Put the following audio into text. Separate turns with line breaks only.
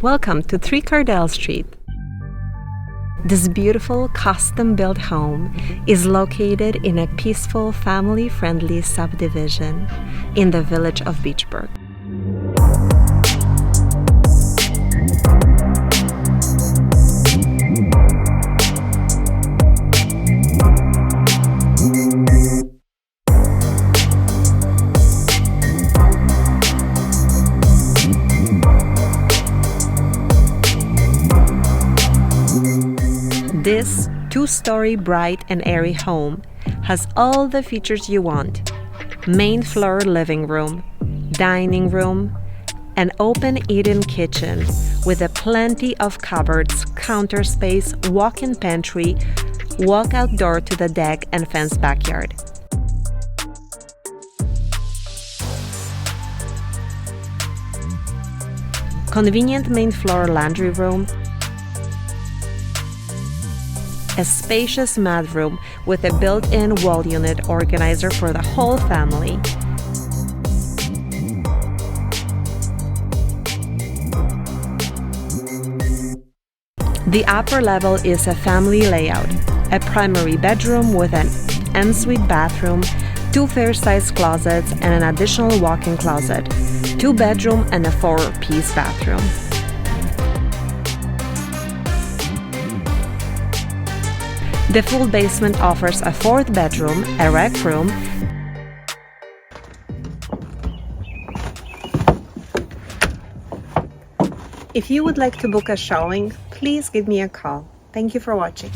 Welcome to 3 Cardel Street. This beautiful custom-built home is located in a peaceful, family-friendly subdivision in the village of Beachburg. This two-story bright and airy home has all the features you want: main floor living room, dining room, an open eat-in kitchen with a plenty of cupboards, counter space, walk-in pantry, walk-out door to the deck and fenced backyard. Convenient main floor laundry room, a spacious mat room with a built-in wall unit organizer for the whole family. The upper level is a family layout, a primary bedroom with an ensuite bathroom, 2 fair-sized closets and an additional walk-in closet, 2-bedroom and a 4-piece bathroom. The full basement offers a 4th bedroom, a rec room, If you would like to book a showing, please give me a call. Thank you for watching.